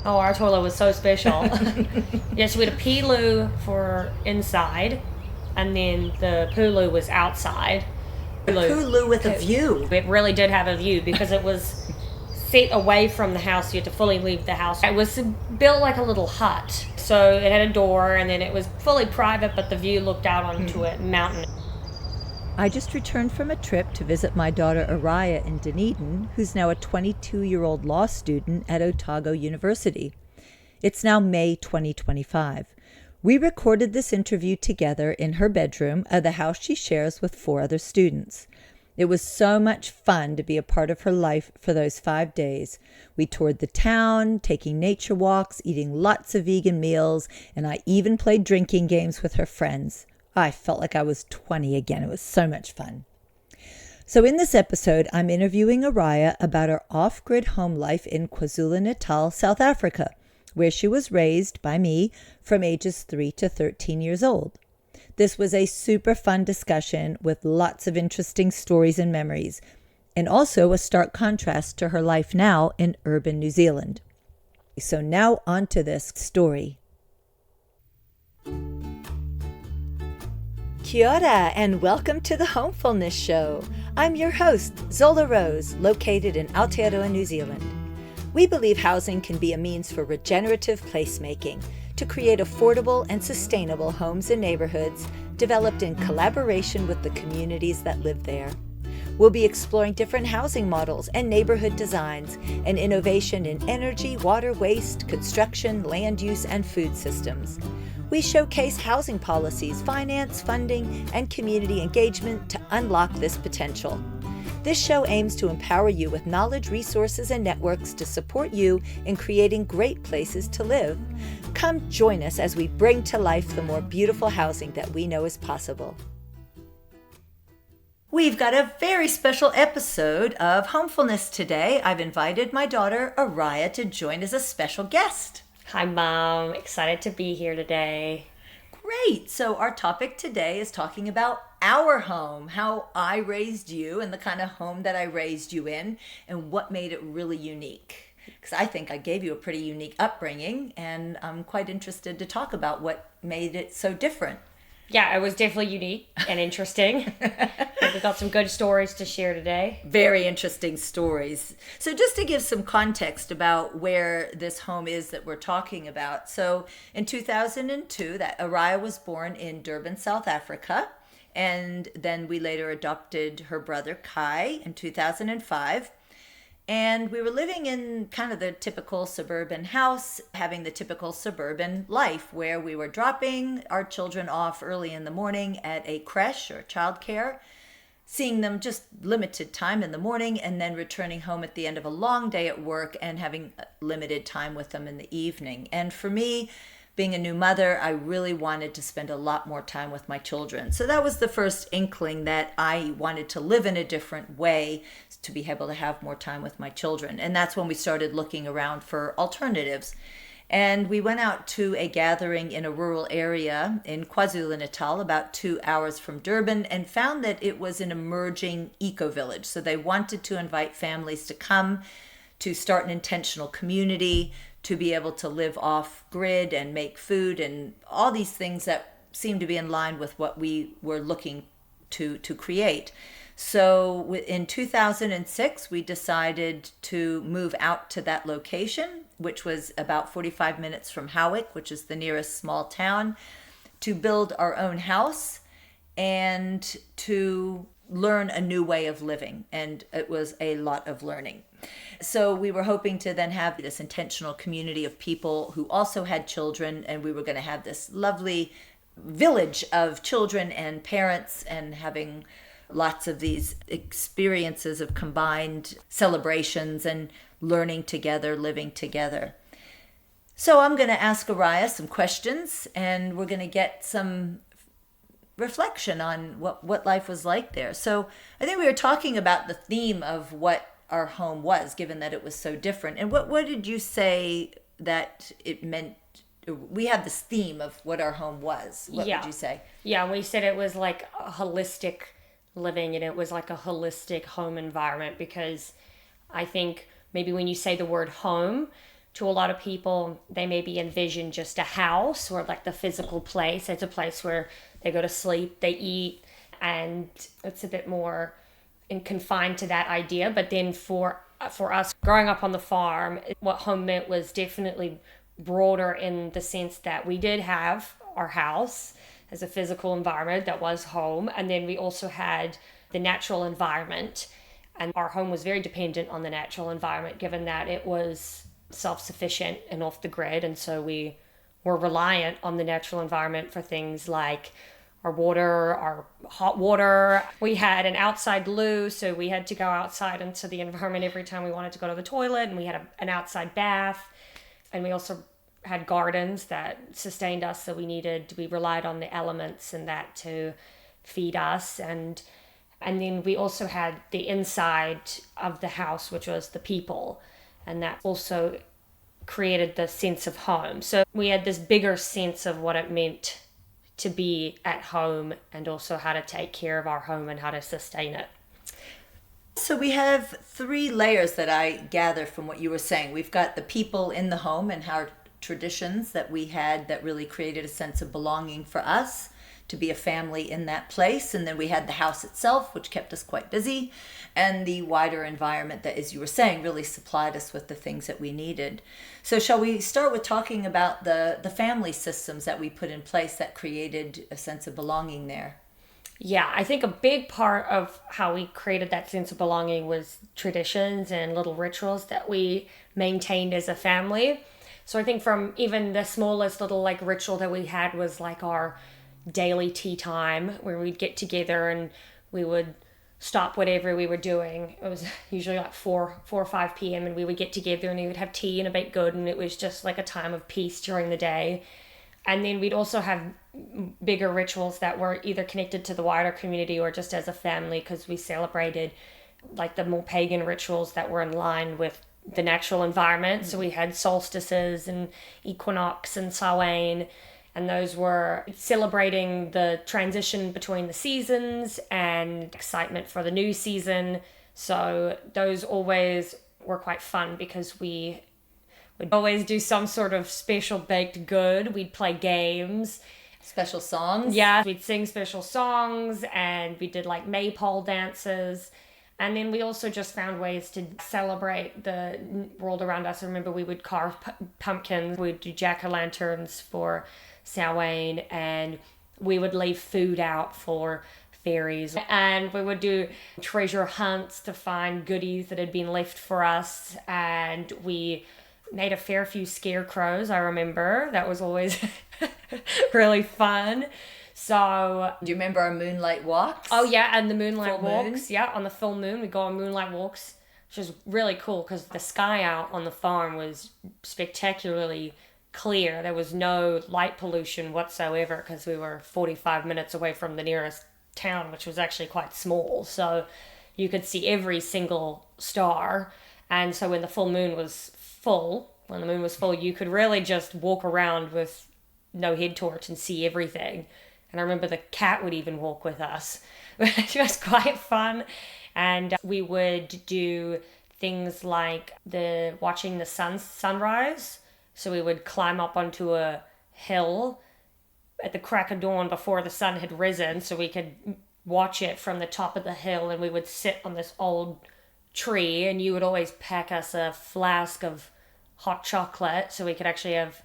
Oh, our toilet was so special. Yes, we had a pee loo for inside, and then the poo loo was outside. A poo loo with a view. It really did have a view because it was set away from the house. You had to fully leave the house. It was built like a little hut. So it had a door, and then it was fully private, but the view looked out onto a mountain. I just returned from a trip to visit my daughter Oriah in Dunedin, who's now a 22-year-old law student at Otago University. It's now May 2025. We recorded this interview together in her bedroom of the house she shares with 4 other students. It was so much fun to be a part of her life for those 5 days. We toured the town, taking nature walks, eating lots of vegan meals, and I even played drinking games with her friends. I felt like I was 20 again. It was so much fun. So in this episode, I'm interviewing Oriah about her off-grid home life in KwaZulu Natal, South Africa, where she was raised by me from ages 3 to 13 years old. This was a super fun discussion with lots of interesting stories and memories, and also a stark contrast to her life now in urban New Zealand. So now on to this story. Kia ora and welcome to the Homefullness Show. I'm your host, Zola Rose, located in Aotearoa, New Zealand. We believe housing can be a means for regenerative placemaking to create affordable and sustainable homes and neighborhoods developed in collaboration with the communities that live there. We'll be exploring different housing models and neighborhood designs and innovation in energy, water, waste, construction, land use, and food systems. We showcase housing policies, finance, funding, and community engagement to unlock this potential. This show aims to empower you with knowledge, resources, and networks to support you in creating great places to live. Come join us as we bring to life the more beautiful housing that we know is possible. We've got a very special episode of Homefullness today. I've invited my daughter, Oriah, to join as a special guest. Hi, Mom. Excited to be here today. Great. So our topic today is talking about our home, how I raised you and the kind of home that I raised you in and what made it really unique. Because I think I gave you a pretty unique upbringing, and I'm quite interested to talk about what made it so different. Yeah, it was definitely unique and interesting. We've got some good stories to share today. Very interesting stories. So just to give some context about where this home is that we're talking about. So in 2002, that Oriah was born in Durban, South Africa. And then we later adopted her brother Kai in 2005. And we were living in kind of the typical suburban house, having the typical suburban life where we were dropping our children off early in the morning at a creche or childcare, seeing them just limited time in the morning, and then returning home at the end of a long day at work and having limited time with them in the evening. And for me, being a new mother, I really wanted to spend a lot more time with my children. So that was the first inkling that I wanted to live in a different way to be able to have more time with my children. And that's when we started looking around for alternatives. And we went out to a gathering in a rural area in KwaZulu Natal, about 2 hours from Durban, and found that it was an emerging eco-village. So they wanted to invite families to come to start an intentional community, to be able to live off grid and make food and all these things that seemed to be in line with what we were looking to create. So in 2006, we decided to move out to that location, which was about 45 minutes from Howick, which is the nearest small town, to build our own house and to learn a new way of living. And it was a lot of learning. So we were hoping to then have this intentional community of people who also had children, and we were going to have this lovely village of children and parents and having lots of these experiences of combined celebrations and learning together, living together. So I'm going to ask Oriah some questions, and we're going to get some reflection on what life was like there. So I think we were talking about the theme of what our home was, given that it was so different. And what did you say that it meant? We had this theme of what our home was. What would you say? Yeah, we said it was like a holistic living, and it was like a holistic home environment, because I think maybe when you say the word home, to a lot of people, they maybe envision just a house or like the physical place. It's a place where they go to sleep, they eat, and it's a bit more confined to that idea. But then for us growing up on the farm, what home meant was definitely broader in the sense that we did have our house as a physical environment that was home, and then we also had the natural environment, and our home was very dependent on the natural environment given that it was self-sufficient and off the grid, and so we were reliant on the natural environment for things like our water, our hot water. We had an outside loo, so we had to go outside into the environment every time we wanted to go to the toilet, and we had an outside bath, and we also had gardens that sustained us, so we relied on the elements and that to feed us, and then we also had the inside of the house, which was the people, and that also created the sense of home. So we had this bigger sense of what it meant to be at home, and also how to take care of our home and how to sustain it. So we have 3 layers that I gather from what you were saying. We've got the people in the home and how traditions that we had that really created a sense of belonging for us to be a family in that place. And then we had the house itself, which kept us quite busy, and the wider environment that, as you were saying, really supplied us with the things that we needed. So shall we start with talking about the family systems that we put in place that created a sense of belonging there? Yeah, I think a big part of how we created that sense of belonging was traditions and little rituals that we maintained as a family. So I think from even the smallest little like ritual that we had was like our daily tea time, where we'd get together and we would stop whatever we were doing. It was usually like 4 or 5 p.m. and we would get together and we would have tea and a baked good, and it was just like a time of peace during the day. And then we'd also have bigger rituals that were either connected to the wider community or just as a family, because we celebrated like the more pagan rituals that were in line with the natural environment. So we had solstices and equinox and Samhain, and those were celebrating the transition between the seasons and excitement for the new season. So those always were quite fun because we would always do some sort of special baked good. We'd play games. Special songs? Yeah, we'd sing special songs, and we did like maypole dances. And then we also just found ways to celebrate the world around us. I remember we would carve pumpkins. We'd do jack-o'-lanterns for Samhain, and we would leave food out for fairies. And we would do treasure hunts to find goodies that had been left for us. And we made a fair few scarecrows, I remember. That was always really fun. So, do you remember our moonlight walks? Oh yeah, and the moonlight full walks. Moon? Yeah, on the full moon, we'd go on moonlight walks, which was really cool because the sky out on the farm was spectacularly clear. There was no light pollution whatsoever because we were 45 minutes away from the nearest town, which was actually quite small. So you could see every single star. And so when the moon was full, you could really just walk around with no head torch and see everything. And I remember the cat would even walk with us, which was quite fun. And we would do things like watching the sunrise. So we would climb up onto a hill at the crack of dawn before the sun had risen, so we could watch it from the top of the hill. And we would sit on this old tree, and you would always pack us a flask of hot chocolate so we could actually have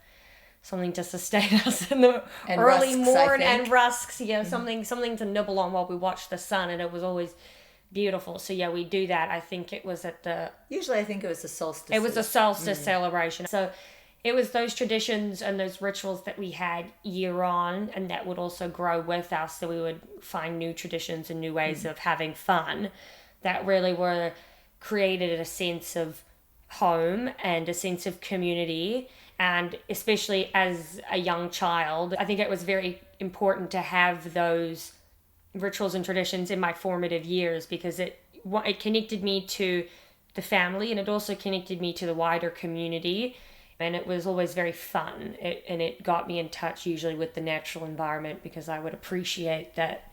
something to sustain us in the early morning, and rusks, something to nibble on while we watched the sun, and it was always beautiful. So yeah, we do that. I think it was usually I think it was the solstice. It was a solstice celebration. So it was those traditions and those rituals that we had year on, and that would also grow with us. So we would find new traditions and new ways of having fun that really were created a sense of home and a sense of community. And especially as a young child, I think it was very important to have those rituals and traditions in my formative years, because it connected me to the family, and it also connected me to the wider community. And it was always very fun. It got me in touch usually with the natural environment, because I would appreciate that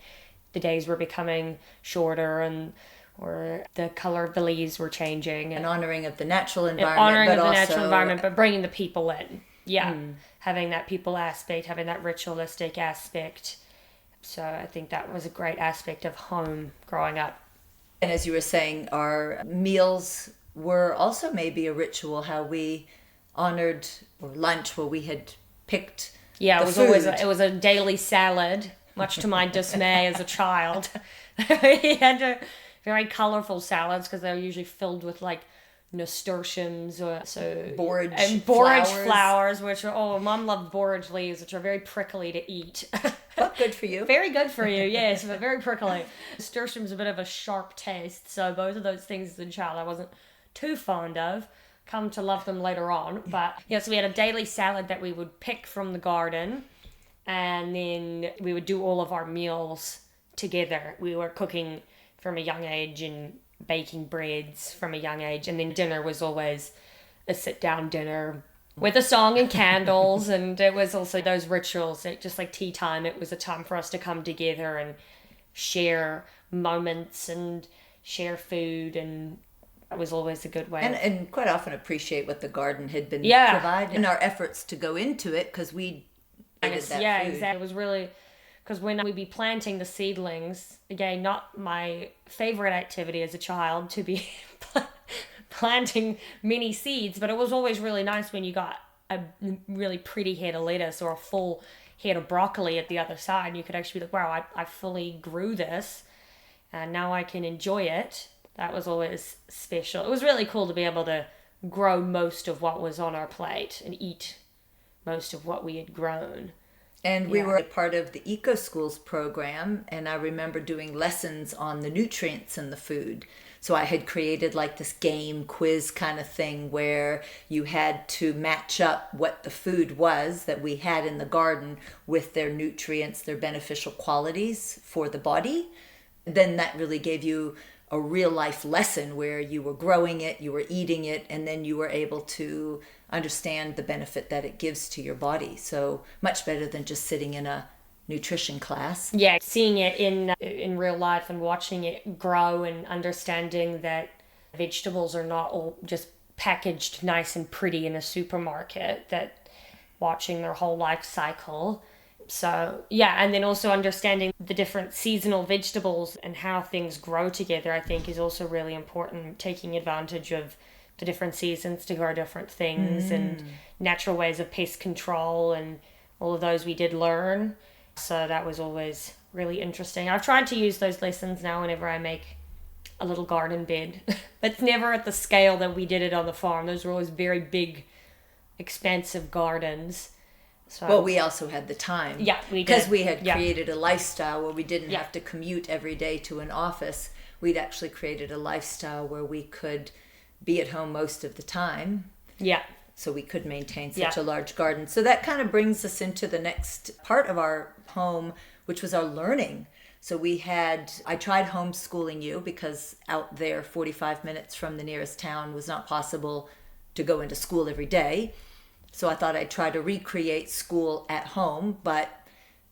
the days were becoming shorter and or the color of the leaves were changing. An honoring of the natural And environment. honoring but of the also, natural environment, but bringing the people in. Yeah. Having that people aspect, having that ritualistic aspect. So I think that was a great aspect of home growing up. And as you were saying, our meals were also maybe a ritual, how we honored, or lunch where we had picked Yeah, the it was food. always it was a daily salad, much to my dismay as a child. We had very colorful salads because they were usually filled with like nasturtiums or borage flowers, which are Mum loved borage leaves, which are very prickly to eat. But good for you. Very good for you, yes, but very prickly. Nasturtium's a bit of a sharp taste, so both of those things as a child I wasn't too fond of. Come to love them later on, but yeah, so we had a daily salad that we would pick from the garden, and then we would do all of our meals together. We were cooking from a young age and baking breads from a young age, and then dinner was always a sit-down dinner with a song and candles, and it was also those rituals, just like tea time. It was a time for us to come together and share moments and share food, and it was always a good way. And quite often appreciate what the garden had been Yeah. providing, and our efforts to go into it, because we needed that yeah, food. exactly. It was really, because when we'd be planting the seedlings, again, not my favorite activity as a child to be planting many seeds, but it was always really nice when you got a really pretty head of lettuce or a full head of broccoli at the other side, and you could actually be like, wow, I fully grew this, and now I can enjoy it. That was always special. It was really cool to be able to grow most of what was on our plate and eat most of what we had grown. And we were a part of the Eco Schools program, and I remember doing lessons on the nutrients in the food. So I had created like this game quiz kind of thing where you had to match up what the food was that we had in the garden with their nutrients, their beneficial qualities for the body. Then that really gave you a real life lesson where you were growing it, you were eating it, and then you were able to understand the benefit that it gives to your body. So much better than just sitting in a nutrition class. Yeah, seeing it in real life and watching it grow and understanding that vegetables are not all just packaged nice and pretty in a supermarket, that watching their whole life cycle. So, yeah, and then also understanding the different seasonal vegetables and how things grow together, I think, is also really important. Taking advantage of the different seasons to grow different things and natural ways of pest control and all of those we did learn. So that was always really interesting. I've tried to use those lessons now whenever I make a little garden bed. But it's never at the scale that we did it on the farm. Those were always very big, expansive gardens. So, well, we also had the time. Yeah, we did. Because we had created a lifestyle where we didn't have to commute every day to an office. We'd actually created a lifestyle where we could be at home most of the time. Yeah. So we could maintain such a large garden. So that kind of brings us into the next part of our home, which was our learning. So I tried homeschooling you because out there 45 minutes from the nearest town was not possible to go into school every day. So I thought I'd try to recreate school at home, but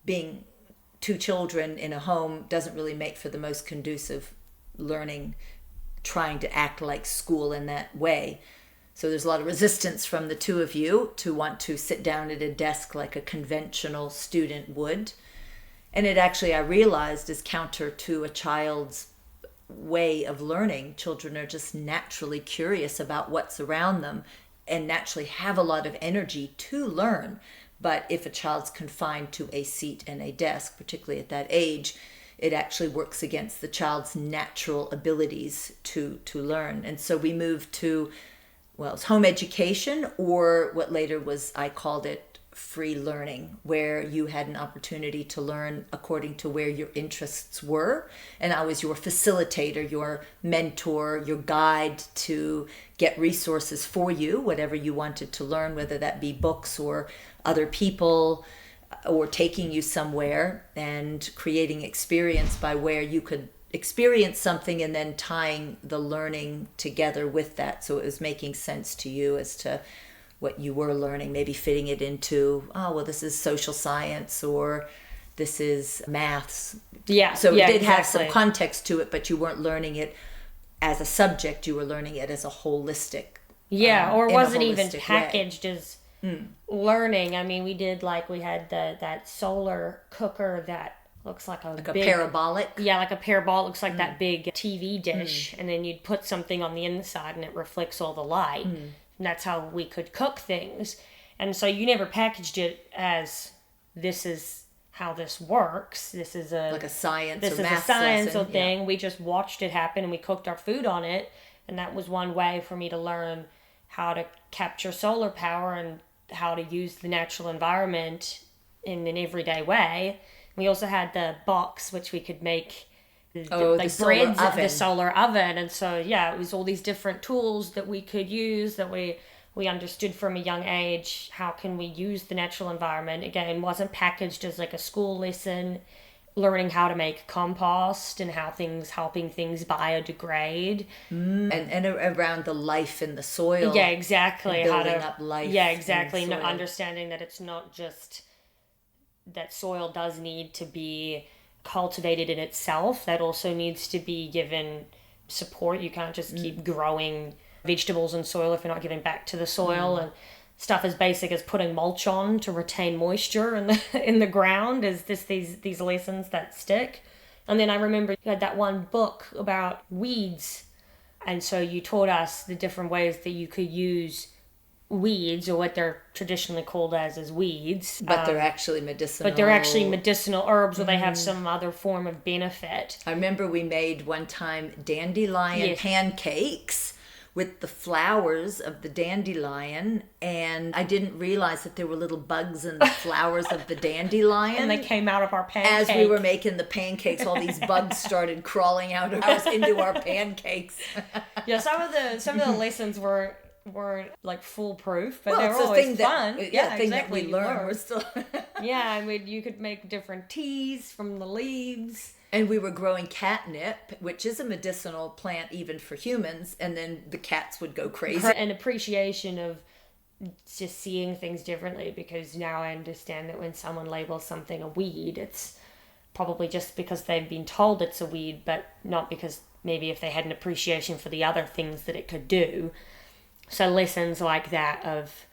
being two children in a home doesn't really make for the most conducive learning, trying to act like school in that way. So there's a lot of resistance from the two of you to want to sit down at a desk like a conventional student would. And it actually, I realized, is counter to a child's way of learning. Children are just naturally curious about what's around them and naturally have a lot of energy to learn. But if a child's confined to a seat and a desk, particularly at that age, it actually works against the child's natural abilities to learn. And so we moved to, well, it's home education, or what later was, I called it free learning, where you had an opportunity to learn according to where your interests were. And I was your facilitator, your mentor, your guide to get resources for you, whatever you wanted to learn, whether that be books or other people, or taking you somewhere and creating experience by where you could experience something and then tying the learning together with that. So it was making sense to you as to what you were learning, maybe fitting it into, oh, well, this is social science or this is maths. Yeah. So yeah, it did have exactly. some context to it, but you weren't learning it as a subject, you were learning it as a holistic. Yeah, or it wasn't even holistic packaged as learning. I mean, we had that solar cooker that looks like a big, parabolic. Yeah, like a parabolic. Looks like that big TV dish, and then you'd put something on the inside, and it reflects all the light. And that's how we could cook things. And so you never packaged it as, this is how this works. This is like a science. This or is math a science lesson. thing. Yeah. We just watched it happen, and we cooked our food on it. And that was one way for me to learn how to capture solar power and how to use the natural environment in an everyday way. We also had the box, which we could make the solar oven. And so, yeah, it was all these different tools that we could use, that we understood from a young age. How can we use the natural environment? Again, wasn't packaged as like a school lesson. Learning how to make compost and helping things biodegrade. And around the life in the soil. Yeah, exactly. Building up life. Yeah, exactly. In the soil. Understanding that it's not just that soil does need to be cultivated in itself. That also needs to be given support. You can't just keep growing vegetables in soil if you're not giving back to the soil. And stuff as basic as putting mulch on to retain moisture in the ground is these lessons that stick. And then I remember you had that one book about weeds, and so you taught us the different ways that you could use weeds, or what they're traditionally called as weeds. But they're actually medicinal. But they're actually medicinal herbs, or they have some other form of benefit. I remember we made one time dandelion pancakes with the flowers of the dandelion, and I didn't realize that there were little bugs in the flowers of the dandelion. And they came out of our pancakes. As we were making the pancakes, all these bugs started crawling out of us into our pancakes. Yeah, some of the lessons weren't like foolproof, but they were it's always fun. Thing exactly. that we learned. We're still yeah, I mean, you could make different teas from the leaves. And we were growing catnip, which is a medicinal plant even for humans, and then the cats would go crazy. An appreciation of just seeing things differently, because now I understand that when someone labels something a weed, it's probably just because they've been told it's a weed, but not because maybe if they had an appreciation for the other things that it could do. So lessons like that of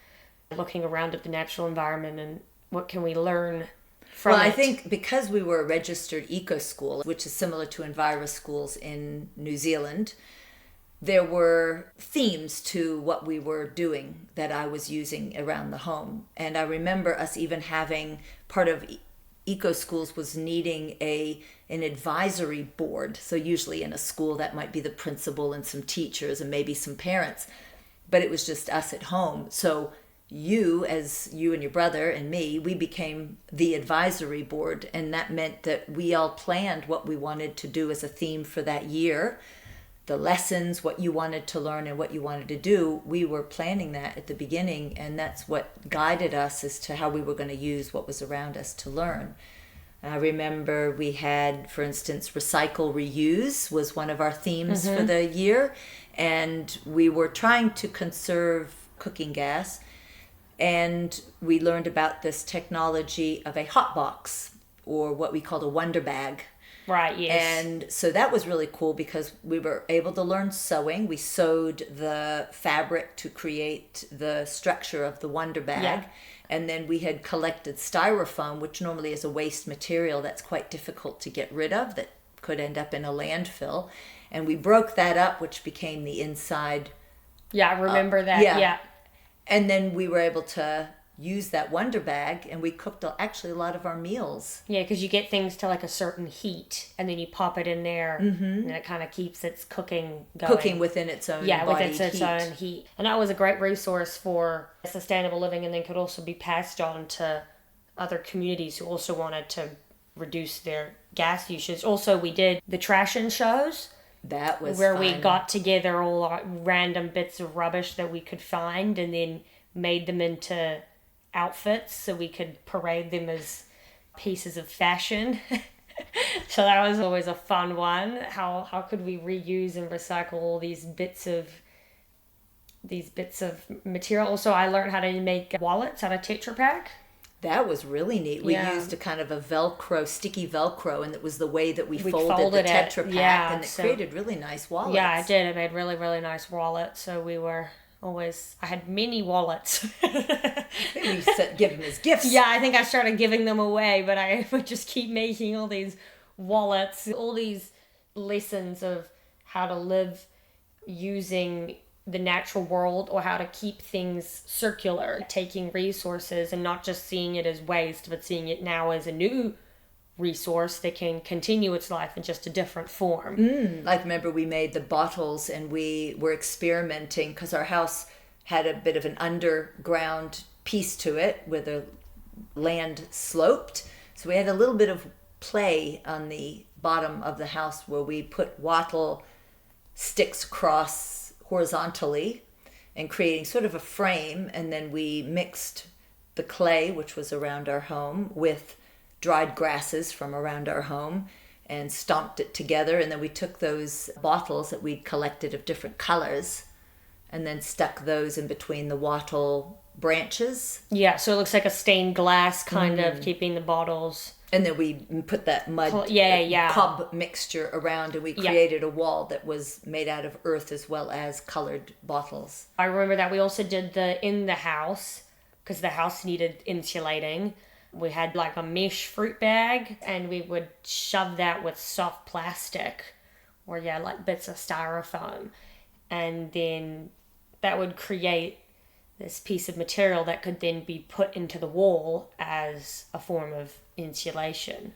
looking around at the natural environment and what can we learn from it. I think because we were a registered eco school, which is similar to Enviro schools in New Zealand, there were themes to what we were doing that I was using around the home. And I remember us even having part of eco schools was needing an advisory board. So usually in a school that might be the principal and some teachers and maybe some parents, but it was just us at home. So you and your brother and me, we became the advisory board, and that meant that we all planned what we wanted to do as a theme for that year. The lessons, what you wanted to learn and what you wanted to do, we were planning that at the beginning, and that's what guided us as to how we were going to use what was around us to learn. I remember we had, for instance, recycle, reuse was one of our themes for the year, and we were trying to conserve cooking gas. And we learned about this technology of a hot box, or what we called a wonder bag. Right, yes. And so that was really cool because we were able to learn sewing. We sewed the fabric to create the structure of the wonder bag. Yeah. And then we had collected styrofoam, which normally is a waste material that's quite difficult to get rid of, that could end up in a landfill. And we broke that up, which became the inside. Yeah, I remember that. Yeah. And then we were able to use that wonder bag, and we cooked actually a lot of our meals. Yeah, because you get things to like a certain heat, and then you pop it in there, and it kind of keeps its cooking going. Cooking within its own own heat. And that was a great resource for sustainable living, and then could also be passed on to other communities who also wanted to reduce their gas usage. Also, we did the trash-in shows. That was where fun. We got together all our random bits of rubbish that we could find and then made them into outfits so we could parade them as pieces of fashion. So that was always a fun one. How could we reuse and recycle all these bits of material? Also, I learned how to make wallets out of Tetra Pak. That was really neat. We Yeah. used a kind of a Velcro, sticky Velcro, and it was the way that we folded the folded it. Tetra Pak, Yeah, and it so- created really nice wallets. Yeah, it did. It made really, really nice wallets. So we were always, I had many wallets. We give them as gifts. Yeah, I think I started giving them away, but I would just keep making all these wallets, all these lessons of how to live using the natural world, or how to keep things circular, taking resources and not just seeing it as waste, but seeing it now as a new resource that can continue its life in just a different form. Like, remember, we made the bottles, and we were experimenting because our house had a bit of an underground piece to it where the land sloped. So we had a little bit of play on the bottom of the house where we put wattle sticks across horizontally and creating sort of a frame, and then we mixed the clay, which was around our home, with dried grasses from around our home and stomped it together. And then we took those bottles that we'd collected of different colors and then stuck those in between the wattle branches. Yeah, so it looks like a stained glass kind of, keeping the bottles. And then we put that mud cob mixture around, and we created a wall that was made out of earth as well as colored bottles. I remember that we also did in the house, because the house needed insulating. We had like a mesh fruit bag, and we would shove that with soft plastic, or like bits of styrofoam. And then that would create this piece of material that could then be put into the wall as a form of insulation.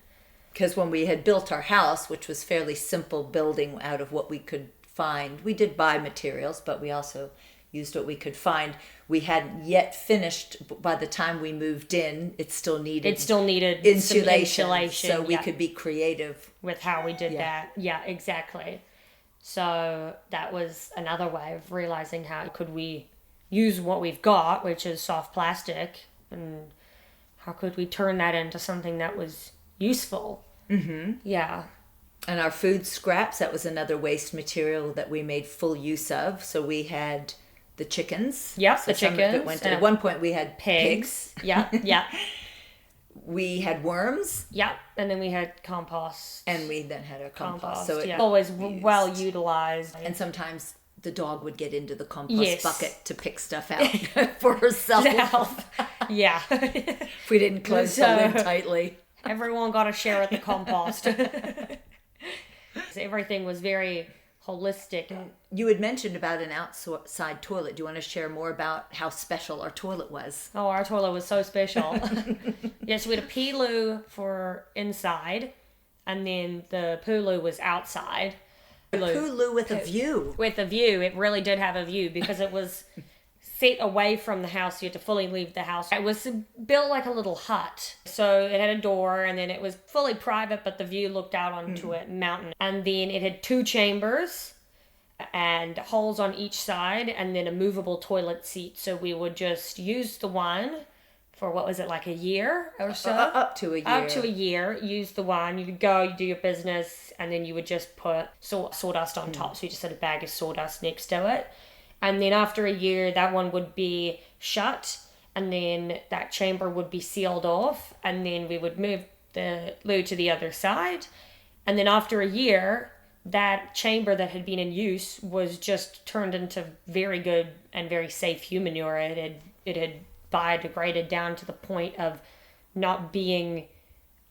Because when we had built our house, which was fairly simple building out of what we could find, we did buy materials, but we also used what we could find. We hadn't yet finished. By the time we moved in, it still needed insulation. So we could be creative with how we did that. Yeah, exactly. So that was another way of realizing how could we use what we've got, which is soft plastic, and how could we turn that into something that was useful? Mm-hmm. Yeah. And our food scraps, that was another waste material that we made full use of. So we had the chickens. Yep, so the chickens. At one point we had pigs. Yeah. We had worms. Yep, and then we had compost. And we then had our compost. So it always well utilized. And sometimes the dog would get into the compost bucket to pick stuff out for herself. Yeah. If we didn't close the lid tightly. Everyone got a share at the compost. Everything was very holistic. You had mentioned about an outside toilet. Do you want to share more about how special our toilet was? Oh, our toilet was so special. Yes, we had a pee loo for inside, and then the poo loo was outside. Poo with a view. With a view. It really did have a view because it was set away from the house. You had to fully leave the house. It was built like a little hut. So it had a door, and then it was fully private, but the view looked out onto a mountain. And then it had 2 chambers and holes on each side, and then a movable toilet seat. So we would just use the one for, what was it, like a year or so? Up to a year. Up to a year. Use the one. You would go, you do your business, and then you would just put sawdust on top. So you just had a bag of sawdust next to it. And then after a year, that one would be shut, and then that chamber would be sealed off, and then we would move the loo to the other side. And then after a year, that chamber that had been in use was just turned into very good and very safe human manure. It had biodegraded down to the point of not being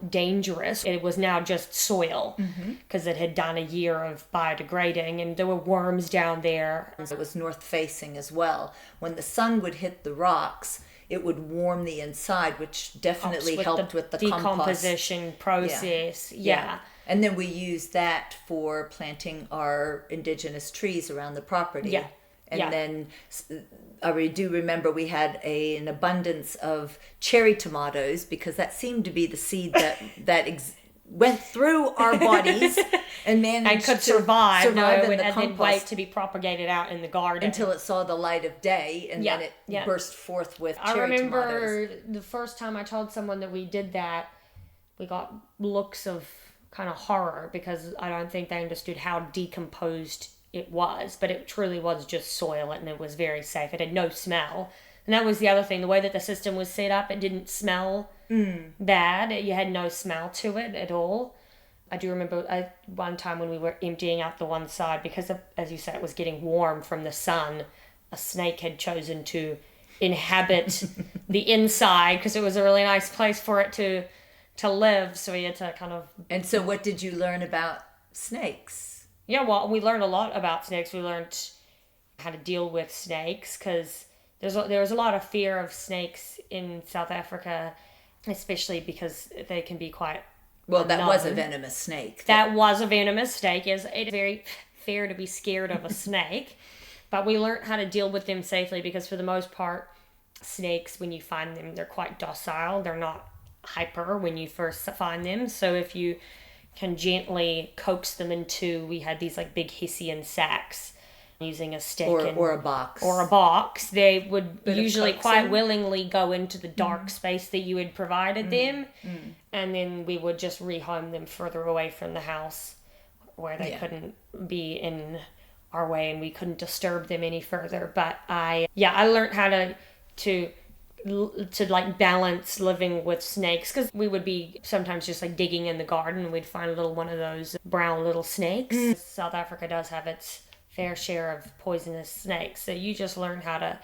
dangerous. It was now just soil because it had done a year of biodegrading, and there were worms down there. It was north facing as well. When the sun would hit the rocks, it would warm the inside, which definitely helped with the decomposition process. Yeah. And then we used that for planting our indigenous trees around the property. Yeah. And then I do remember we had an abundance of cherry tomatoes, because that seemed to be the seed that went through our bodies and managed could to survive and then wait to be propagated out in the garden until it saw the light of day, and then it burst forth with cherry tomatoes. I remember the first time I told someone that we did that, we got looks of kind of horror, because I don't think they understood how decomposed it was, but it truly was just soil, and it was very safe. It had no smell. And that was the other thing. The way that the system was set up, it didn't smell bad. You had no smell to it at all. I do remember one time when we were emptying out the one side, because of, as you said, it was getting warm from the sun, a snake had chosen to inhabit the inside because it was a really nice place for it to live. So we had to kind of... And so what did you learn about snakes? Yeah, well, we learned a lot about snakes. We learned how to deal with snakes, because there was a lot of fear of snakes in South Africa, especially because they can be quite... Well, that was a venomous snake. That was a venomous snake. It's very fair to be scared of a snake. But we learned how to deal with them safely, because for the most part, snakes, when you find them, they're quite docile. They're not hyper when you first find them. So if you can gently coax them into... We had these like big Hessian sacks using a stick or a box. Or a box. They would usually quite willingly go into the dark space that you had provided them. And then we would just rehome them further away from the house where they couldn't be in our way and we couldn't disturb them any further. But I learned how to like balance living with snakes, because we would be sometimes just like digging in the garden and we'd find one of those brown little snakes. South Africa does have its fair share of poisonous snakes, so you just learn how to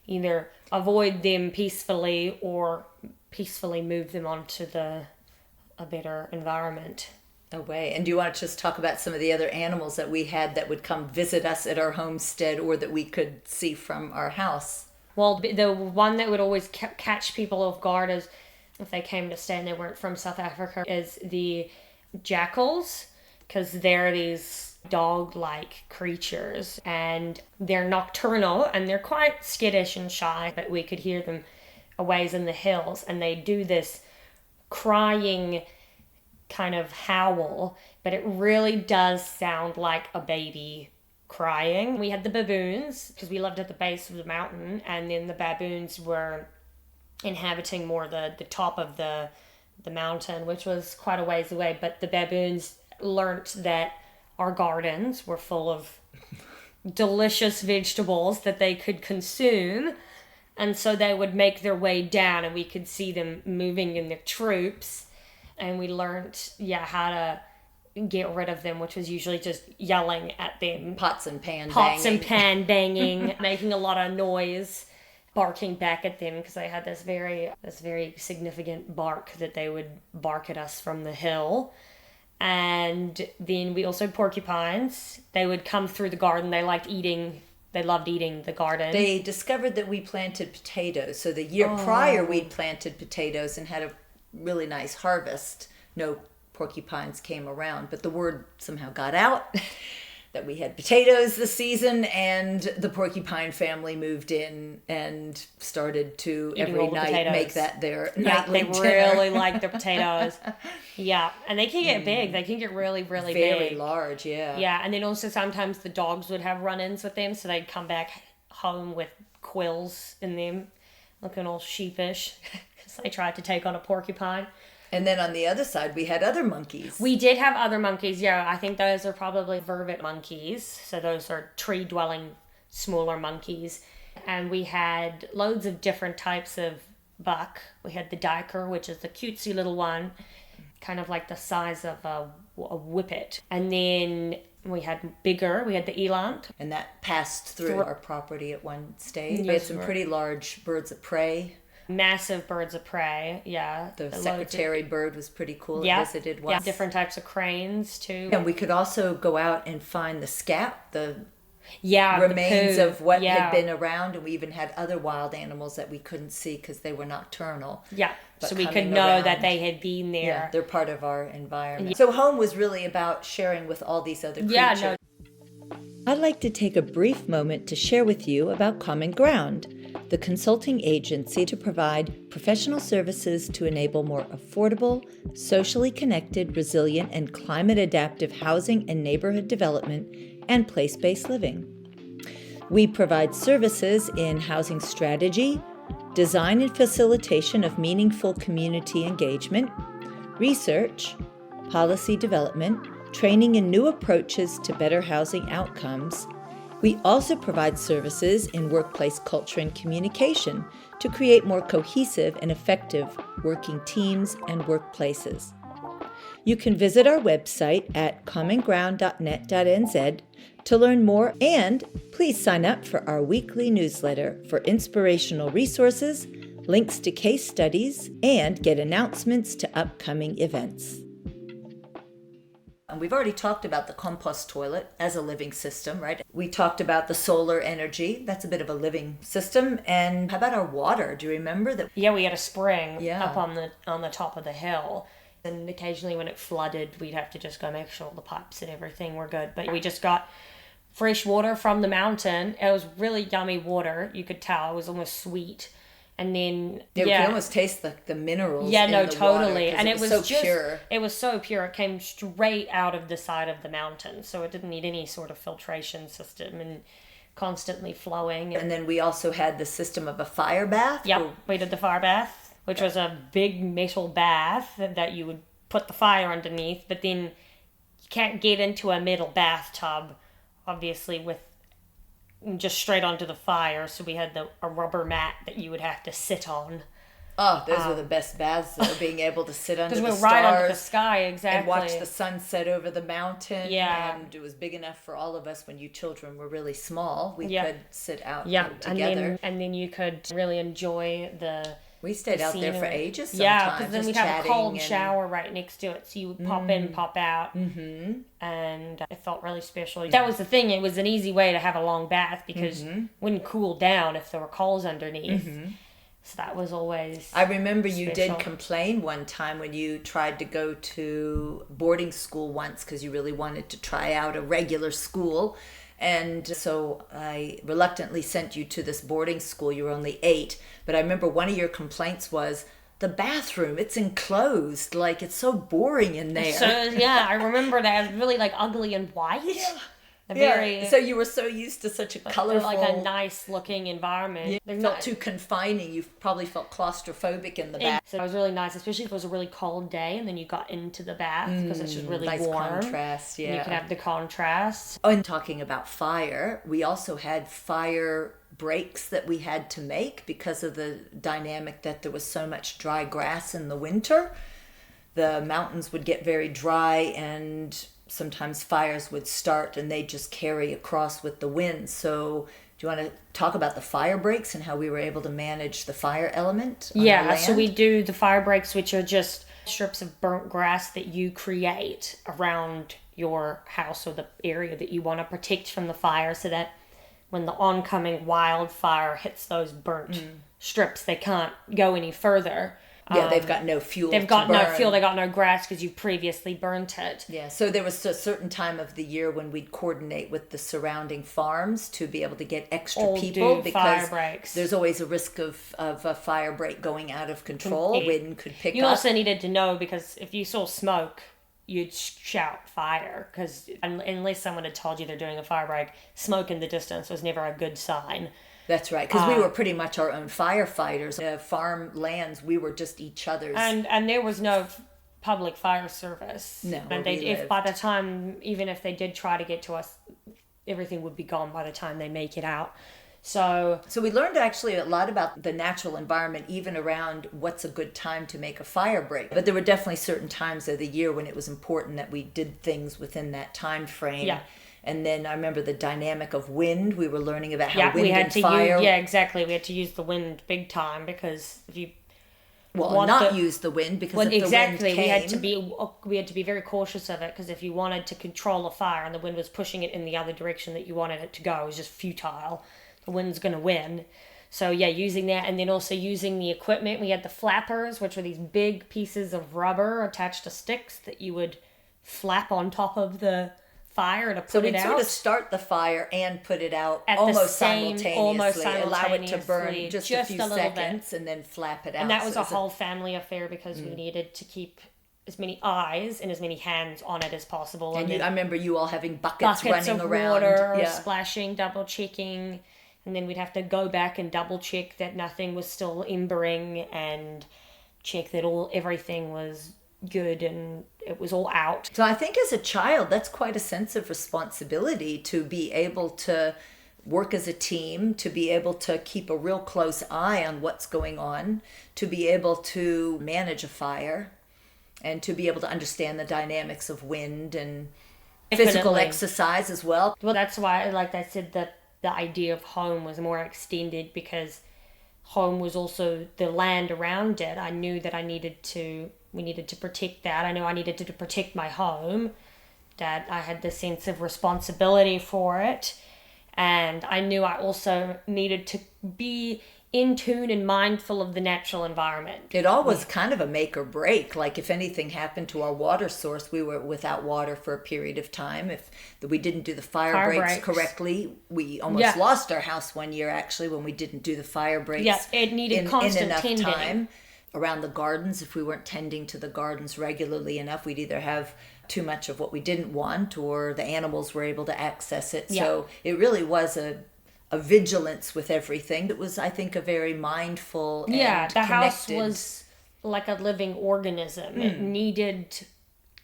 either avoid them peacefully or peacefully move them onto a better environment. Away. And do you want to just talk about some of the other animals that we had that would come visit us at our homestead or that we could see from our house? Well, the one that would always catch people off guard is, if they came to stay and they weren't from South Africa, is the jackals, because they're these dog-like creatures and they're nocturnal and they're quite skittish and shy, but we could hear them a ways in the hills, and they do this crying kind of howl, but it really does sound like a baby crying. We had the baboons, because we lived at the base of the mountain, and then the baboons were inhabiting more the top of the mountain, which was quite a ways away. But the baboons learnt that our gardens were full of delicious vegetables that they could consume, and so they would make their way down and we could see them moving in their troops, and we learned how to get rid of them, which was usually just yelling at them. Pots and pan banging, making a lot of noise, barking back at them, because they had this very significant bark that they would bark at us from the hill. And then we also had porcupines. They would come through the garden. They loved eating the garden. They discovered that we planted potatoes. So the year prior we'd planted potatoes and had a really nice harvest. No porcupines came around, but the word somehow got out that we had potatoes this season, and the porcupine family moved in and started to every night make that their nightly dinner. They really like their potatoes. Yeah, and they can get big. They can get really, really big. Very large, yeah. Yeah, and then also sometimes the dogs would have run-ins with them, so they'd come back home with quills in them, looking all sheepish, because they tried to take on a porcupine. And then on the other side, we had other monkeys. We did have other monkeys, yeah. I think those are probably vervet monkeys. So those are tree-dwelling, smaller monkeys. And we had loads of different types of buck. We had the duiker, which is the cutesy little one, kind of like the size of a whippet. And then we had the eland. And that passed through our property at one stage. We had some pretty large birds of prey. Massive birds of prey, yeah. The secretary bird was pretty cool. It visited once. Yeah, different types of cranes too. And we could also go out and find the scat, the remains of what had been around, and we even had other wild animals that we couldn't see because they were nocturnal. Yeah, so we could know that they had been there. Yeah, they're part of our environment. Yeah. So home was really about sharing with all these other creatures. Yeah, I'd like to take a brief moment to share with you about Common Ground, the consulting agency to provide professional services to enable more affordable, socially connected, resilient, and climate-adaptive housing and neighborhood development and place-based living. We provide services in housing strategy, design and facilitation of meaningful community engagement, research, policy development, training in new approaches to better housing outcomes, We also provide services in workplace culture and communication to create more cohesive and effective working teams and workplaces. You can visit our website at commonground.net.nz to learn more, and please sign up for our weekly newsletter for inspirational resources, links to case studies, and get announcements to upcoming events. And we've already talked about the compost toilet as a living system, right? We talked about the solar energy. That's a bit of a living system. And how about our water? Do you remember that? Yeah, we had a spring up on the top of the hill. And occasionally when it flooded, we'd have to just go make sure all the pipes and everything were good. But we just got fresh water from the mountain. It was really yummy water. You could tell it was almost sweet. And then you can almost taste the minerals. Yeah, in no, the totally. water, And it was so just pure. It was so pure. It came straight out of the side of the mountain, so it didn't need any sort of filtration system and constantly flowing. And then we also had the system of a fire bath. Yep, we did the fire bath, which was a big metal bath that you would put the fire underneath, but then you can't get into a metal bathtub, obviously, with just straight onto the fire, so we had a rubber mat that you would have to sit on. Oh, those were the best baths, though, being able to sit under the stars. Because we're right under the sky, exactly. And watch the sunset over the mountain. Yeah. And it was big enough for all of us when you children were really small. We could sit out And together. then you could really enjoy the We stayed out there for ages sometimes. Yeah, because then we'd have a cold and shower right next to it. So you would pop in, pop out. Mm-hmm. And it felt really special. That was the thing. It was an easy way to have a long bath because it wouldn't cool down if there were coals underneath. Mm-hmm. So that was always I remember special. You did complain one time when you tried to go to boarding school once because you really wanted to try out a regular school. And so I reluctantly sent you to this boarding school. You were only 8. But I remember one of your complaints was, the bathroom, it's enclosed. Like, it's so boring in there. So, yeah, I remember that. It was really, like, ugly and white. Yeah. So you were so used to such a colorful... Like a nice-looking environment. It felt too confining. You probably felt claustrophobic in the bath. So it was really nice, especially if it was a really cold day and then you got into the bath because it's just really warm. Nice contrast, yeah. And you could have the contrast. Oh, and talking about fire, we also had fire breaks that we had to make because of the dynamic that there was so much dry grass in the winter. The mountains would get very dry and sometimes fires would start and they'd just carry across with the wind. So do you want to talk about the fire breaks and how we were able to manage the fire element on our land? So we do the fire breaks, which are just strips of burnt grass that you create around your house or the area that you want to protect from the fire, so that when the oncoming wildfire hits those burnt strips, they can't go any further. Yeah, they've got no fuel. They've got no fuel. They got no grass because you previously burnt it. Yeah, so there was a certain time of the year when we'd coordinate with the surrounding farms to be able to get extra people because fire breaks. There's always a risk of a fire break going out of control. Wind could pick up. You also needed to know, because if you saw smoke, you'd shout fire, because unless someone had told you they're doing a fire break, smoke in the distance was never a good sign. That's right, because we were pretty much our own firefighters. Farm lands, we were just each other's. And there was no public fire service. No, and if by the time, even if they did try to get to us, everything would be gone by the time they make it out. So we learned actually a lot about the natural environment, even around what's a good time to make a fire break. But there were definitely certain times of the year when it was important that we did things within that time frame. Yeah. And then I remember the dynamic of wind. We were learning about how wind we had and to fire... exactly. We had to use the wind big time, because if you... use the wind, because if the wind came... we had to be very cautious of it, because if you wanted to control a fire and the wind was pushing it in the other direction that you wanted it to go, it was just futile. The wind's going to win. So using that, and then also using the equipment. We had the flappers, which were these big pieces of rubber attached to sticks that you would flap on top of the fire to put it out. So we'd sort of start the fire and put it out almost simultaneously. Allow it to burn just a few seconds bit. And then flap it out. And that was a whole family affair, because we needed to keep as many eyes and as many hands on it as possible. And I remember you all having buckets running of around. Water, splashing, double checking. And then we'd have to go back and double check that nothing was still embering, and check that everything was good and it was all out. So I think as a child, that's quite a sense of responsibility to be able to work as a team, to be able to keep a real close eye on what's going on, to be able to manage a fire, and to be able to understand the dynamics of wind and physical exercise as well. Well, that's why, like I said, the idea of home was more extended, because home was also the land around it. I knew that we needed to protect that. I know I needed to protect my home, that I had the sense of responsibility for it. And I knew I also needed to be in tune and mindful of the natural environment. It all was kind of a make or break. Like if anything happened to our water source, we were without water for a period of time. If we didn't do the fire breaks correctly, we almost lost our house one year actually when we didn't do the fire breaks. Yeah, it needed constant tending. Time. Around the gardens, if we weren't tending to the gardens regularly enough, we'd either have too much of what we didn't want or the animals were able to access it. So it really was a vigilance with everything. It was, I think, a very mindful and the house connected. was like a living organism. It needed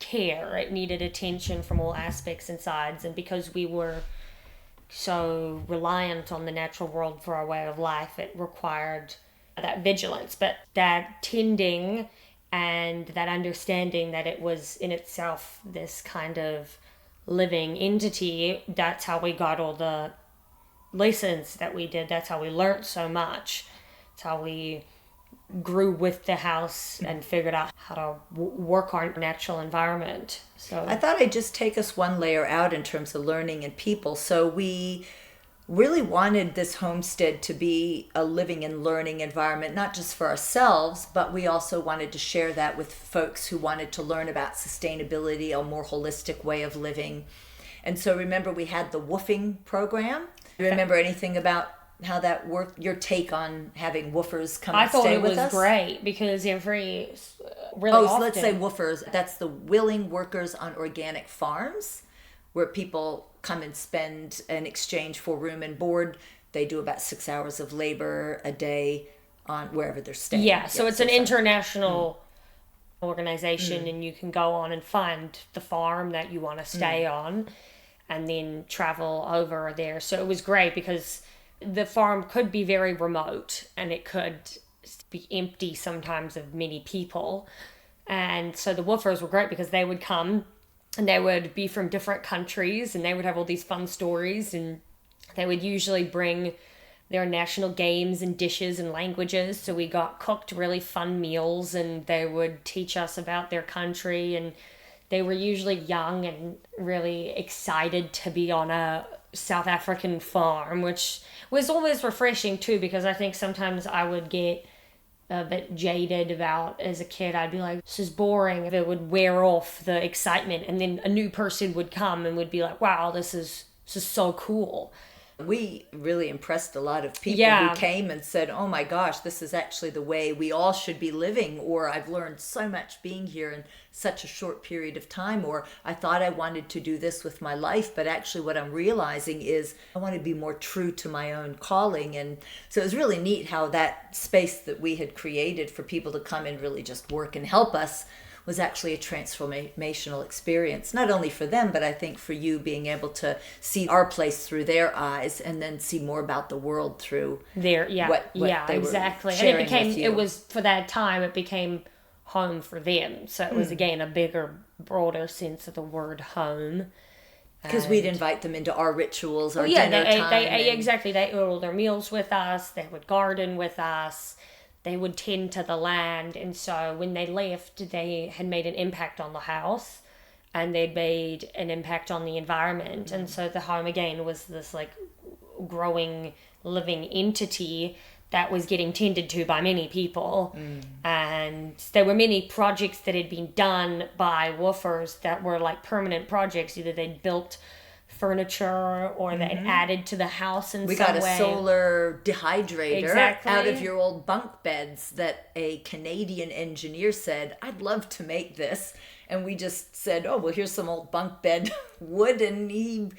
care. It needed attention from all aspects and sides. And because we were so reliant on the natural world for our way of life, it required that vigilance. But that tending and that understanding that it was in itself this kind of living entity, that's how we got all the lessons that we did. That's how we learned so much. It's how we grew with the house and figured out how to work our natural environment. So I thought I'd just take us one layer out in terms of learning and people. So we really wanted this homestead to be a living and learning environment, not just for ourselves, but we also wanted to share that with folks who wanted to learn about sustainability, a more holistic way of living. And so remember, we had the Woofing program. Do you remember anything about how that worked? Your take on having woofers come and stay with us? I thought it was great because often... so let's say woofers. That's the willing workers on organic farms, where people come and spend in exchange for room and board. They do about 6 hours of labor a day on wherever they're staying. Yeah, so it's an international organization, and you can go on and find the farm that you want to stay on and then travel over there. So it was great because the farm could be very remote and it could be empty sometimes of many people. And so the woofers were great because they would come and they would be from different countries and they would have all these fun stories, and they would usually bring their national games and dishes and languages. So we got cooked really fun meals and they would teach us about their country, and they were usually young and really excited to be on a South African farm, which was always refreshing too, because I think sometimes I would get a bit jaded about, as a kid, I'd be like, this is boring. It would wear off the excitement, and then a new person would come and would be like, wow, this is so cool. We really impressed a lot of people who came and said, oh my gosh, this is actually the way we all should be living, or I've learned so much being here in such a short period of time, or I thought I wanted to do this with my life, but actually what I'm realizing is I want to be more true to my own calling. And so it was really neat how that space that we had created for people to come and really just work and help us was actually a transformational experience, not only for them, but I think for you, being able to see our place through their eyes and then see more about the world through their, what they exactly. were sharing And with you. it was, for that time, it became home for them. So it was, again, a bigger, broader sense of the word home. Because we'd invite them into our rituals, our dinner time. Exactly. They ate all their meals with us. They would garden with us. They would tend to the land, and so when they left, they had made an impact on the house, and they'd made an impact on the environment. And so the home, again, was this like growing, living entity that was getting tended to by many people. And there were many projects that had been done by woofers that were like permanent projects. Either they'd built furniture or they'd added to the house in some way. We got a solar dehydrator out of your old bunk beds that a Canadian engineer said, I'd love to make this. And we just said, oh, well, here's some old bunk bed wood. And he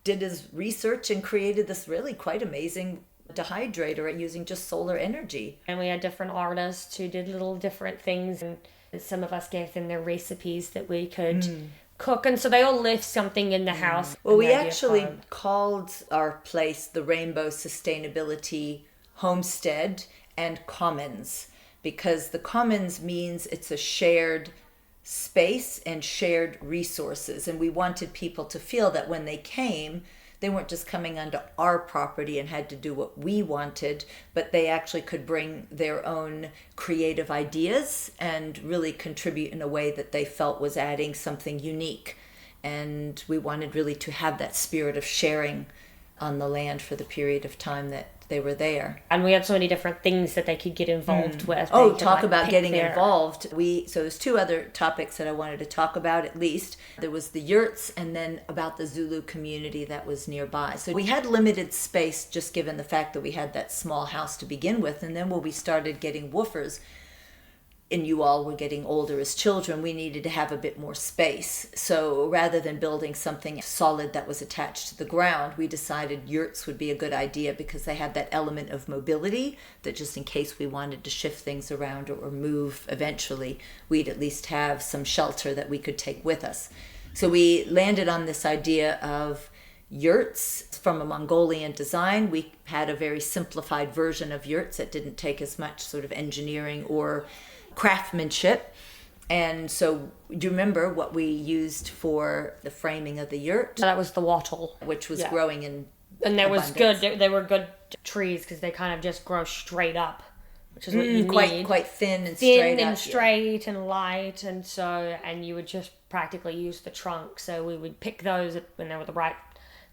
did his research and created this really quite amazing dehydrator and using just solar energy. And we had different artists who did little different things, and some of us gave them their recipes that we could cook, and so they all left something in the house. Well, we actually called our place the Rainbow Sustainability Homestead and Commons, because the Commons means it's a shared space and shared resources, and we wanted people to feel that when they came, they weren't just coming onto our property and had to do what we wanted, but they actually could bring their own creative ideas and really contribute in a way that they felt was adding something unique. And we wanted really to have that spirit of sharing on the land for the period of time that they were there. And we had so many different things that they could get involved with. Oh, talk about getting involved. So there's two other topics that I wanted to talk about at least. There was the Yurts, and then about the Zulu community that was nearby. So we had limited space just given the fact that we had that small house to begin with. And then when we started getting woofers, and you all were getting older as children, we needed to have a bit more space. So rather than building something solid that was attached to the ground, we decided yurts would be a good idea because they had that element of mobility that just in case we wanted to shift things around or move eventually, we'd at least have some shelter that we could take with us. So we landed on this idea of yurts from a Mongolian design. We had a very simplified version of yurts that didn't take as much sort of engineering or craftsmanship. And so do you remember what we used for the framing of the yurt? That was the wattle, which was growing in and that abundance. was good. They were good trees because they kind of just grow straight up, which is what you need. Quite thin and straight and light, and so you would just practically use the trunk. So we would pick those when they were the right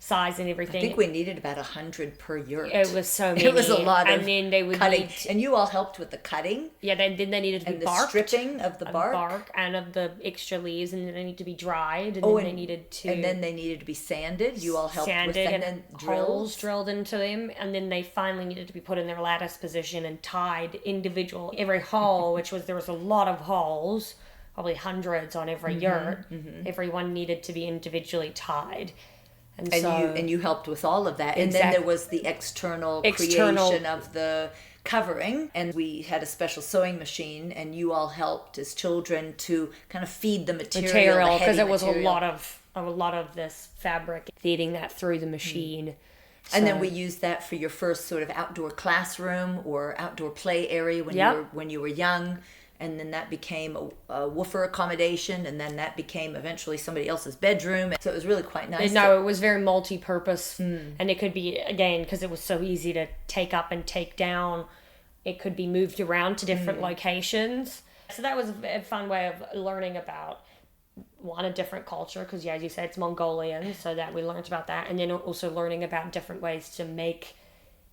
size and everything. I think we needed about 100 per yurt. It was so many. It was a lot of then they would cutting. And you all helped with the cutting. Yeah, then they needed to be barked. And the stripping of the bark. And of the extra leaves, and then they need to be dried, and then they needed to be sanded. You all helped with that. And then holes drilled into them, and then they finally needed to be put in their lattice position and tied individual. Every hole, there was a lot of holes, probably hundreds on every yurt. Everyone needed to be individually tied. And you helped with all of that. And then there was the external creation of the covering, and we had a special sewing machine, and you all helped as children to kind of feed the material because it was a lot of this fabric, feeding that through the machine. And then we used that for your first sort of outdoor classroom or outdoor play area when you were young. And then that became a woofer accommodation, and then that became eventually somebody else's bedroom. So it was really quite nice. No, it was very multi-purpose, and it could be, again, because it was so easy to take up and take down, it could be moved around to different locations. So that was a fun way of learning about, a different culture, because, as you said, it's Mongolian, so that we learned about that, and then also learning about different ways to make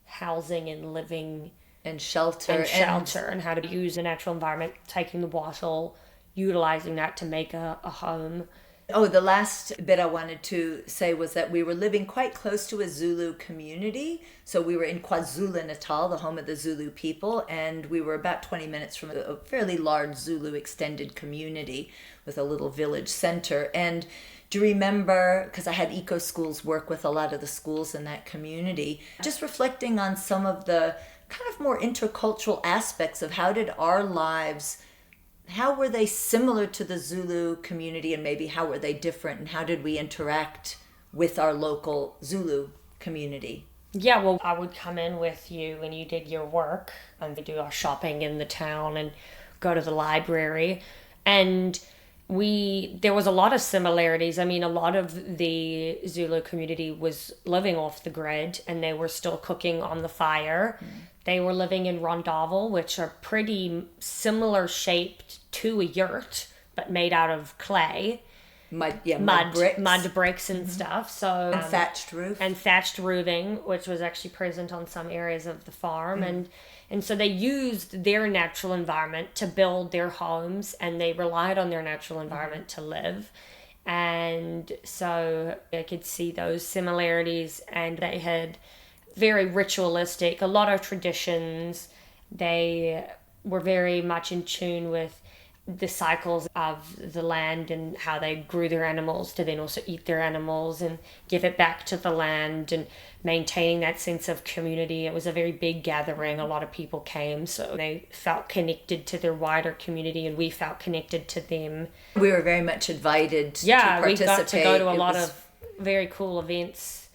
housing and living and shelter and how to use the natural environment, taking the wattle, utilizing that to make a home. Oh, the last bit I wanted to say was that we were living quite close to a Zulu community. So we were in KwaZulu Natal, the home of the Zulu people, and we were about 20 minutes from a fairly large Zulu extended community with a little village center. And do you remember, because I had eco schools work with a lot of the schools in that community, just reflecting on some of the kind of more intercultural aspects of how did our lives, how were they similar to the Zulu community, and maybe how were they different, and how did we interact with our local Zulu community? Yeah, well, I would come in with you when you did your work, and we do our shopping in the town and go to the library, and there was a lot of similarities. I mean, a lot of the Zulu community was living off the grid, and they were still cooking on the fire. They were living in rondavel, which are pretty similar shaped to a yurt, but made out of clay. Mud bricks and stuff. So and thatched roof. And thatched roofing, which was actually present on some areas of the farm. And so they used their natural environment to build their homes, and they relied on their natural environment to live. And so I could see those similarities, and they had very ritualistic, a lot of traditions. They were very much in tune with the cycles of the land and how they grew their animals to then also eat their animals and give it back to the land, and maintaining that sense of community. It was a very big gathering. A lot of people came, so they felt connected to their wider community and we felt connected to them. We were very much invited to we participate. got to go to a lot of very cool events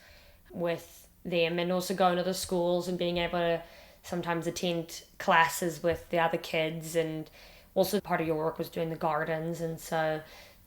with them, and also going to the schools and being able to sometimes attend classes with the other kids. And also part of your work was doing the gardens, and so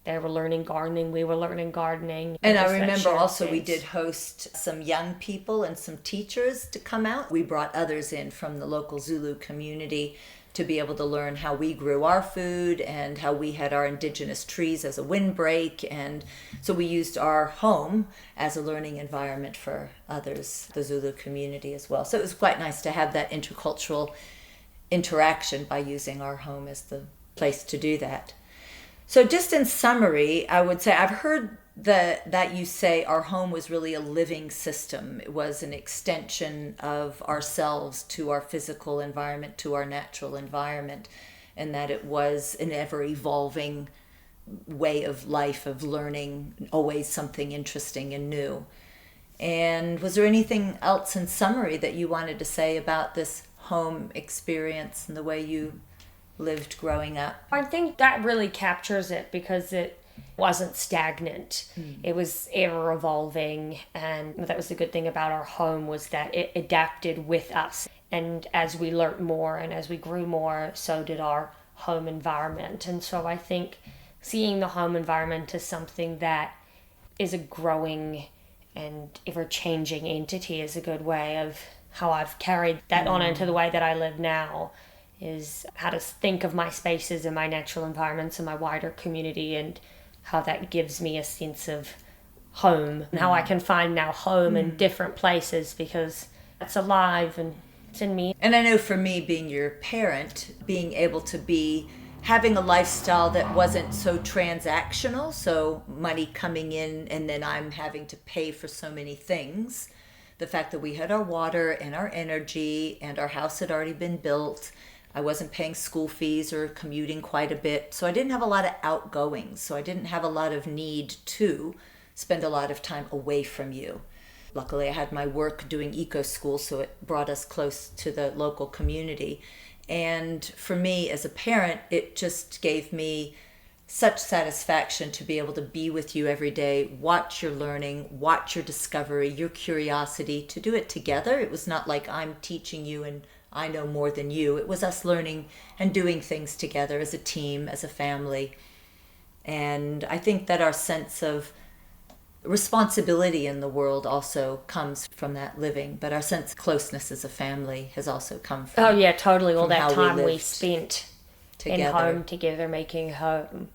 they were learning gardening, we were learning gardening. And I remember also we did host some young people and some teachers to come out. We brought others in from the local Zulu community to be able to learn how we grew our food and how we had our indigenous trees as a windbreak. And so we used our home as a learning environment for others, the Zulu community as well. So it was quite nice to have that intercultural interaction by using our home as the place to do that. So just in summary, I would say I've heard that you say our home was really a living system. It was an extension of ourselves to our physical environment, to our natural environment, and that it was an ever-evolving way of life, of learning, always something interesting and new. And was there anything else in summary that you wanted to say about this home experience and the way you lived growing up? I think that really captures it, because it wasn't stagnant. It was ever evolving, and that was the good thing about our home, was that it adapted with us. And as we learnt more and as we grew more, so did our home environment. And so I think seeing the home environment as something that is a growing and ever-changing entity is a good way of how I've carried that on into the way that I live now, is how to think of my spaces and my natural environments and my wider community, and how that gives me a sense of home, and how I can find now home in different places, because it's alive and it's in me. And I know for me, being your parent, being able to be having a lifestyle that wasn't so transactional, so money coming in and then I'm having to pay for so many things. The fact that we had our water and our energy and our house had already been built. I wasn't paying school fees or commuting quite a bit. So I didn't have a lot of outgoings. So I didn't have a lot of need to spend a lot of time away from you. Luckily, I had my work doing eco school, so it brought us close to the local community. And for me as a parent, it just gave me such satisfaction to be able to be with you every day, watch your learning, watch your discovery, your curiosity, to do it together. It was not like I'm teaching you and I know more than you. It was us learning and doing things together as a team, as a family. And I think that our sense of responsibility in the world also comes from that living, but our sense of closeness as a family has also come from. Oh yeah, totally. All that time we lived spent together. in home together, making home,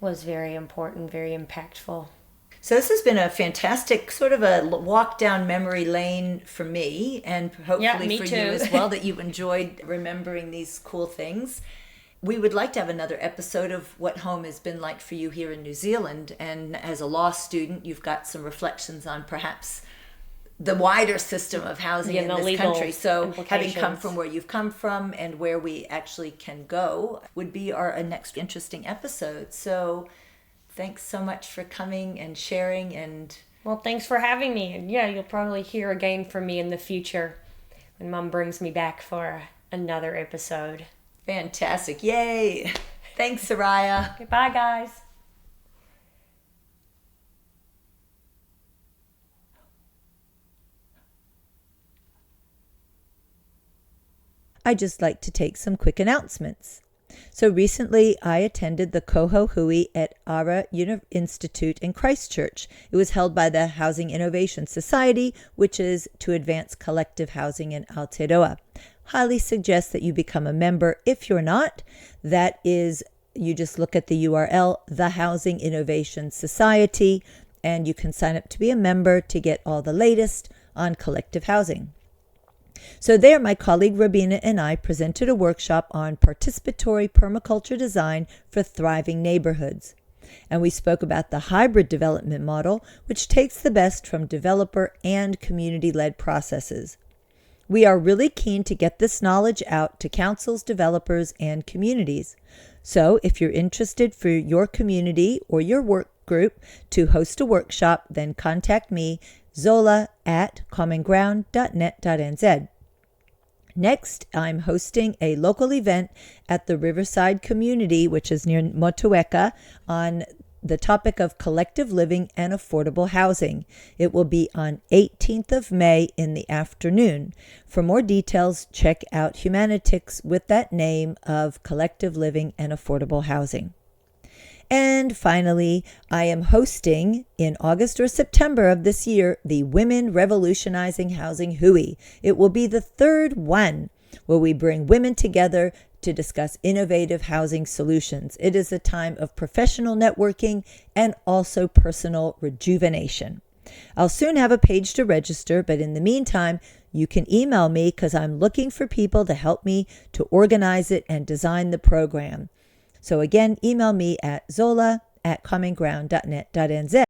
was very important, very impactful. So this has been a fantastic sort of a walk down memory lane for me, and hopefully for you as well, that you enjoyed remembering these cool things. We would like to have another episode of what home has been like for you here in New Zealand. And as a law student, you've got some reflections on perhaps the wider system of housing in this country. So having come from where you've come from and where we actually can go would be our next interesting episode. So thanks so much for coming and sharing. And well, thanks for having me. And yeah, you'll probably hear again from me in the future when Mom brings me back for another episode. Fantastic. Yay. Thanks, Oriah. Goodbye, guys. I'd just like to take some quick announcements. So recently, I attended the Koho Hui at Oriah Institute in Christchurch. It was held by the Housing Innovation Society, which is to advance collective housing in Aotearoa. Highly suggest that you become a member. If you're not, that is, you just look at the URL, the Housing Innovation Society, and you can sign up to be a member to get all the latest on collective housing. So there, my colleague Rabina and I presented a workshop on participatory permaculture design for thriving neighborhoods. And we spoke about the hybrid development model, which takes the best from developer and community-led processes. We are really keen to get this knowledge out to councils, developers, and communities. So if you're interested for your community or your work group to host a workshop, then contact me, Zola at commonground.net.nz. Next, I'm hosting a local event at the Riverside Community, which is near Motueka, on the topic of collective living and affordable housing. It will be on 18th of May in the afternoon. For more details, check out Humanitix with that name of collective living and affordable housing. And finally, I am hosting in August or September of this year the Women Revolutionizing Housing Hui. It will be the third one where we bring women together to discuss innovative housing solutions. It is a time of professional networking and also personal rejuvenation. I'll soon have a page to register, but in the meantime, you can email me because I'm looking for people to help me to organize it and design the program. So again, email me at zola@commonground.net.nz.